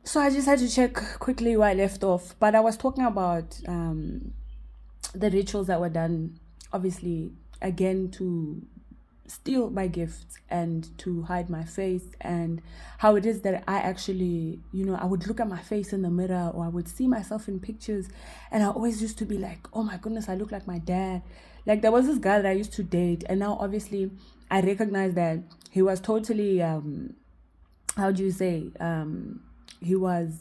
So I just had to check quickly where I left off. But I was talking about the rituals that were done, obviously, again, to steal my gifts and to hide my face, and how it is that I actually, I would look at my face in the mirror, or I would see myself in pictures, and I always used to be like, oh my goodness, I look like my dad. Like, there was this guy that I used to date, and now obviously I recognize that he was totally, how do you say, he was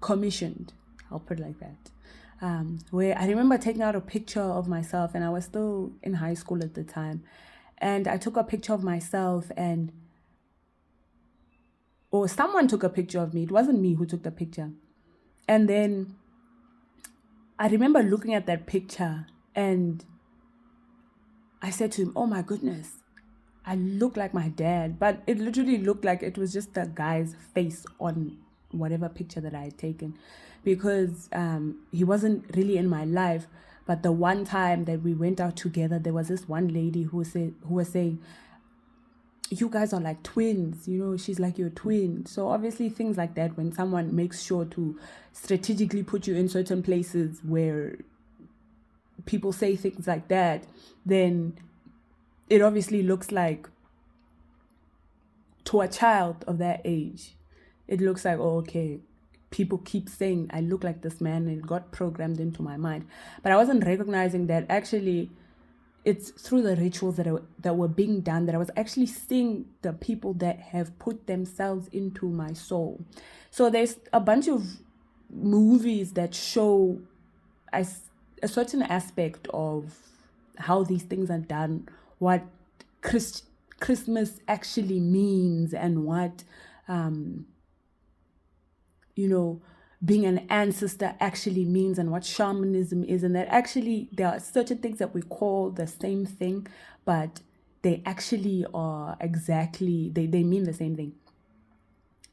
commissioned, I'll put it like that. Where I remember taking out a picture of myself, and I was still in high school at the time, and I took a picture of myself, or someone took a picture of me. It wasn't me who took the picture. And then I remember looking at that picture, and I said to him, oh my goodness, I look like my dad. But it literally looked like it was just the guy's face on whatever picture that I had taken, because he wasn't really in my life. But the one time that we went out together, there was this one lady who was saying, you guys are like twins, she's like your twin. So obviously things like that, when someone makes sure to strategically put you in certain places where people say things like that, then it obviously looks like, to a child of that age, it looks like, oh, okay, people keep saying I look like this man, and it got programmed into my mind. But I wasn't recognizing that actually it's through the rituals that were being done that I was actually seeing the people that have put themselves into my soul. So there's a bunch of movies that show a certain aspect of how these things are done, what Christmas actually means, and what being an ancestor actually means, and what shamanism is, and that actually there are certain things that we call the same thing, but they actually are exactly, they mean the same thing.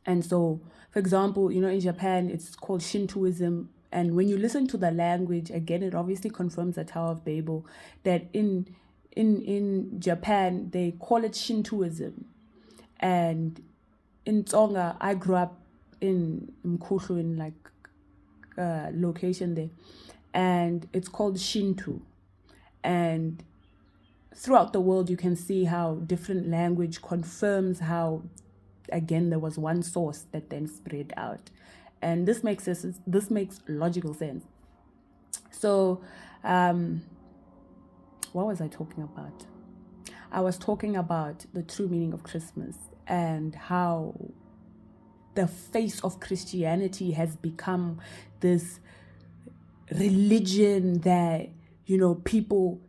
And so, for example, in Japan, it's called Shintoism. And when you listen to the language, again, it obviously confirms the Tower of Babel, that in Japan, they call it Shintoism. And in Tonga, I grew up in Mkhuhlu, in like a location there, and it's called Shinto. And throughout the world, you can see how different language confirms how, again, there was one source that then spread out. And this makes logical sense. So what was I talking about? I was talking about the true meaning of Christmas, and how the face of Christianity has become this religion that, people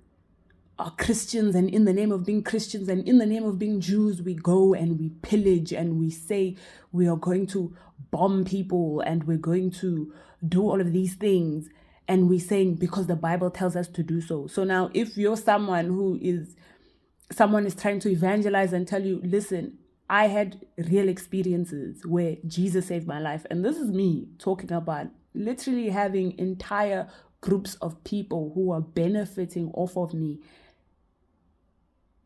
are Christians, and in the name of being Christians and in the name of being Jews, we go and we pillage, and we say we are going to bomb people, and we're going to do all of these things, and we're saying because the Bible tells us to do so. So now if you're someone is trying to evangelize and tell you, listen, I had real experiences where Jesus saved my life, and this is me talking about literally having entire groups of people who are benefiting off of me,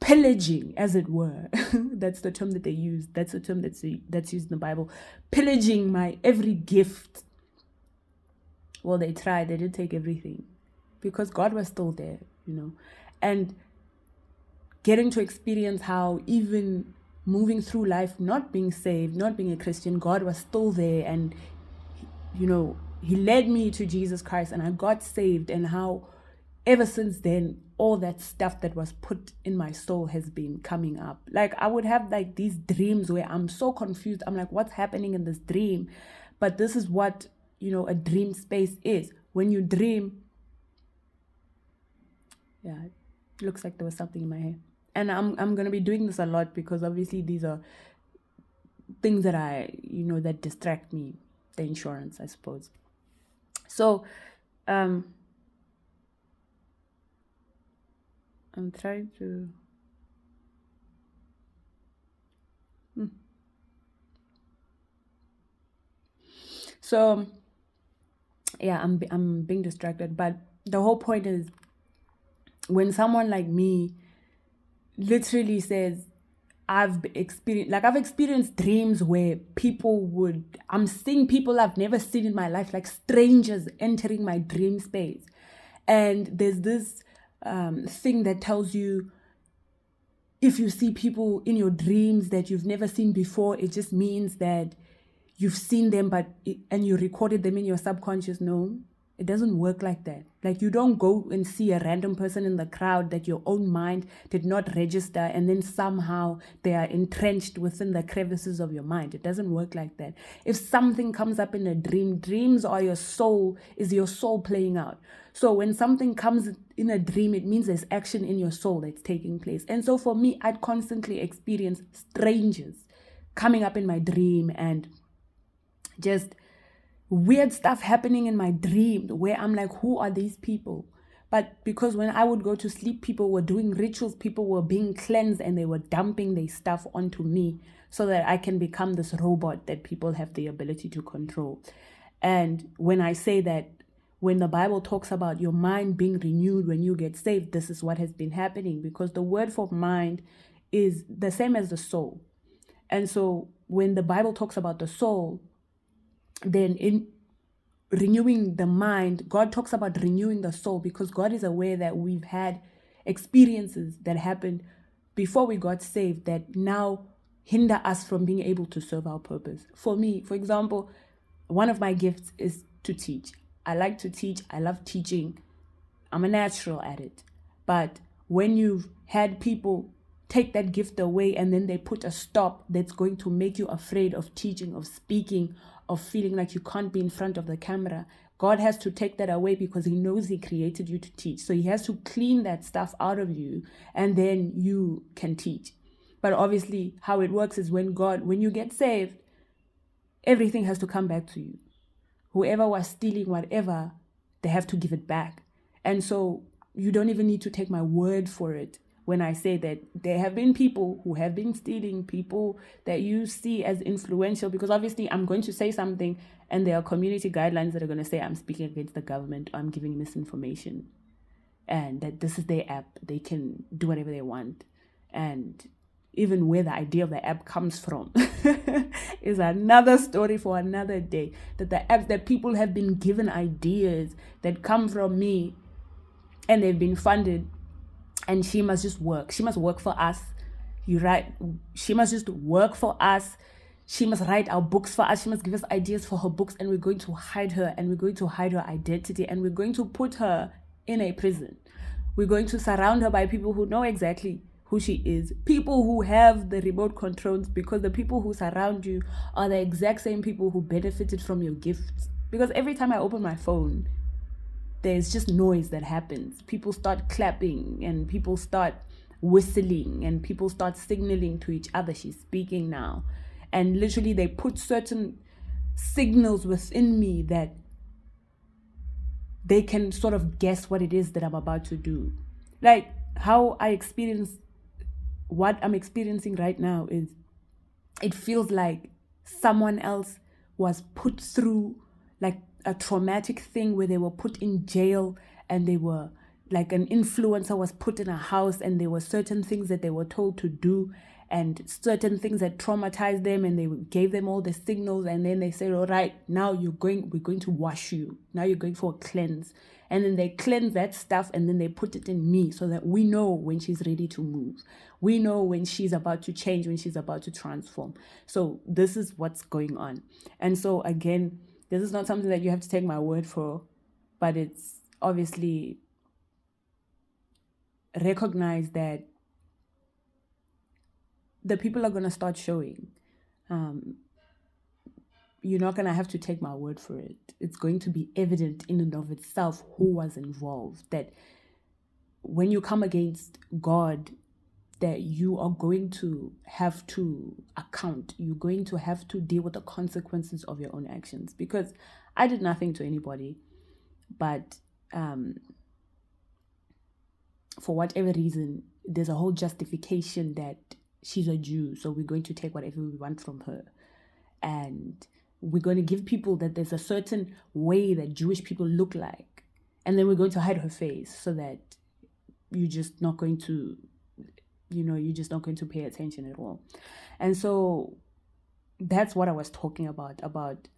pillaging, as it were. That's the term that they use. That's the term that's used in the Bible. Pillaging my every gift. Well, they tried. They didn't take everything, because God was still there, and getting to experience how even moving through life, not being saved, not being a Christian, God was still there, and He led me to Jesus Christ, and I got saved, and how ever since then, all that stuff that was put in my soul has been coming up. Like, I would have like these dreams where I'm so confused. I'm like, what's happening in this dream? But this is what, a dream space is. When you dream, yeah, it looks like there was something in my hair. And I'm going to be doing this a lot, because obviously these are things that that distract me. The insurance, I suppose. So, I'm trying to... So, yeah, I'm being distracted. But the whole point is, when someone like me literally says, I've experienced dreams where I'm seeing people I've never seen in my life, like strangers entering my dream space. And there's this thing that tells you, if you see people in your dreams that you've never seen before, it just means that you've seen them, and you recorded them in your subconscious. No, it doesn't work like that. Like, you don't go and see a random person in the crowd that your own mind did not register, and then somehow they are entrenched within the crevices of your mind. It doesn't work like that. If something comes up in a dream, dreams are your soul playing out. So when something comes in a dream, it means there's action in your soul that's taking place. And so for me, I'd constantly experience strangers coming up in my dream, and just weird stuff happening in my dream where I'm like, who are these people? But because when I would go to sleep, people were doing rituals, people were being cleansed, and they were dumping their stuff onto me so that I can become this robot that people have the ability to control. And when I say that, when the Bible talks about your mind being renewed when you get saved, this is what has been happening, because the word for mind is the same as the soul. And so when the Bible talks about the soul, then in renewing the mind, God talks about renewing the soul, because God is aware that we've had experiences that happened before we got saved that now hinder us from being able to serve our purpose. For me, for example, one of my gifts is to teach. I like to teach. I love teaching. I'm a natural at it. But when you've had people take that gift away and then they put a stop that's going to make you afraid of teaching, of speaking, of feeling like you can't be in front of the camera, God has to take that away, because he knows he created you to teach. So he has to clean that stuff out of you, and then you can teach. But obviously how it works is when you get saved, everything has to come back to you. Whoever was stealing whatever, they have to give it back. And so you don't even need to take my word for it when I say that there have been people who have been stealing, people that you see as influential, because obviously I'm going to say something and there are community guidelines that are going to say I'm speaking against the government, or I'm giving misinformation, and that this is their app. They can do whatever they want. And even where the idea of the app comes from is another story for another day. That the apps, that people have been given ideas that come from me, and they've been funded, and she must just work. She must work for us. You're right. She must just work for us. She must write our books for us. She must give us ideas for her books, and we're going to hide her, and we're going to hide her identity, and we're going to put her in a prison. We're going to surround her by people who know exactly who she is, people who have the remote controls, because the people who surround you are the exact same people who benefited from your gifts. Because every time I open my phone, there's just noise that happens. People start clapping, and people start whistling, and people start signaling to each other, she's speaking now. And literally they put certain signals within me that they can sort of guess what it is that I'm about to do. Like how I experience what I'm experiencing right now is, it feels like someone else was put through like a traumatic thing where they were put in jail, and they were like, an influencer was put in a house, and there were certain things that they were told to do, and certain things that traumatized them, and they gave them all the signals, and then they said, all right, now we're going to wash you. Now you're going for a cleanse. And then they cleanse that stuff, and then they put it in me, so that we know when she's ready to move. We know when she's about to change, when she's about to transform. So this is what's going on. And so again, this is not something that you have to take my word for, but it's obviously recognize that the people are going to start showing. You're not going to have to take my word for it. It's going to be evident in and of itself who was involved. That when you come against God, that you are going to have to account. You're going to have to deal with the consequences of your own actions. Because I did nothing to anybody, but for whatever reason, there's a whole justification that she's a Jew, so we're going to take whatever we want from her. And we're going to give people that there's a certain way that Jewish people look like. And then we're going to hide her face so that you're just not going to you're just not going to pay attention at all. And so that's what I was talking about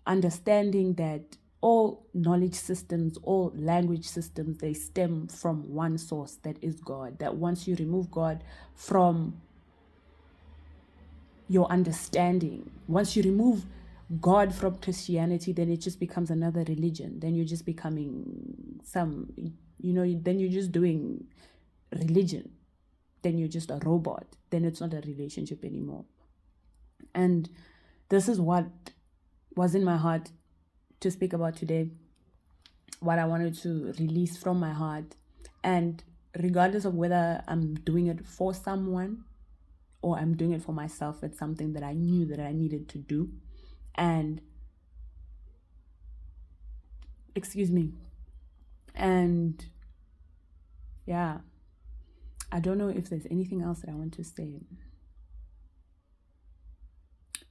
understanding that all knowledge systems, all language systems, they stem from one source, that is God. That once you remove God from your understanding, once you remove God from Christianity, then it just becomes another religion. Then you're just becoming then you're just doing religion. Then you're just a robot. Then it's not a relationship anymore. And this is what was in my heart to speak about today, what I wanted to release from my heart. And regardless of whether I'm doing it for someone or I'm doing it for myself, it's something that I knew that I needed to do. And yeah, I don't know if there's anything else that I want to say.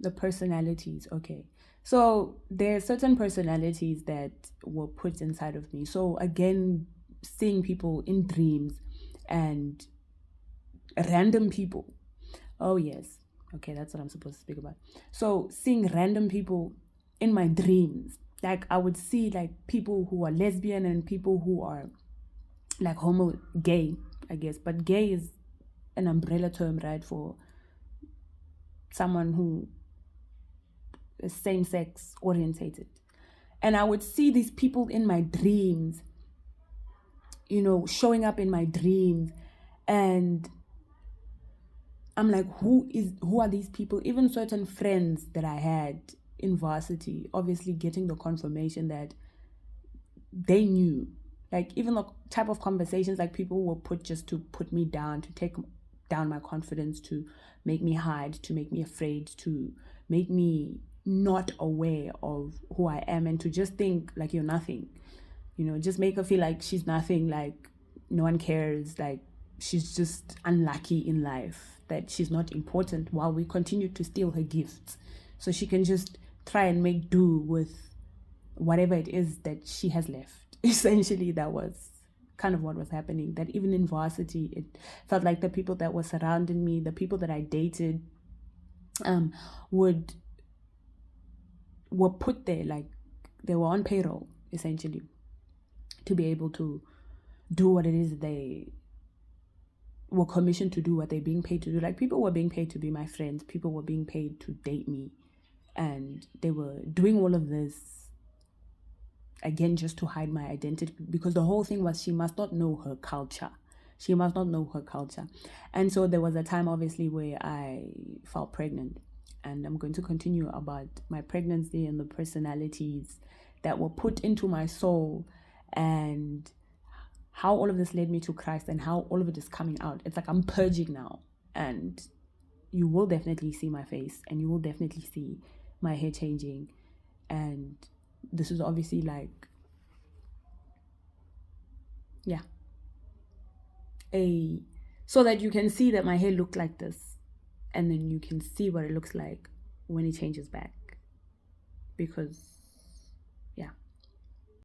The personalities, okay. So there are certain personalities that were put inside of me. So again, seeing people in dreams and random people. Oh yes, okay, that's what I'm supposed to speak about. So seeing random people in my dreams, like I would see like people who are lesbian and people who are like gay, I guess. But gay is an umbrella term, right, for someone who is same-sex orientated. And I would see these people in my dreams, showing up in my dreams, and I'm like, who are these people? Even certain friends that I had in varsity, obviously getting the confirmation that they knew, like even the type of conversations like people were put just to put me down, to take down my confidence, to make me hide, to make me afraid, to make me not aware of who I am, and to just think like you're nothing, just make her feel like she's nothing, like no one cares, like she's just unlucky in life, that she's not important, while we continue to steal her gifts so she can just try and make do with whatever it is that she has left. Essentially, that was kind of what was happening. That even in varsity, it felt like the people that were surrounding me, the people that I dated, were put there, like they were on payroll, essentially, to be able to do what it is they were commissioned to do, what they're being paid to do. Like people were being paid to be my friends, people were being paid to date me, and they were doing all of this again just to hide my identity, because the whole thing was she must not know her culture. And so there was a time, obviously, where I felt pregnant, and I'm going to continue about my pregnancy and the personalities that were put into my soul, and how all of this led me to Christ, and how all of it is coming out. It's like I'm purging now, and you will definitely see my face, and you will definitely see my hair changing. And this is obviously like, so that you can see that my hair looked like this, and then you can see what it looks like when it changes back, because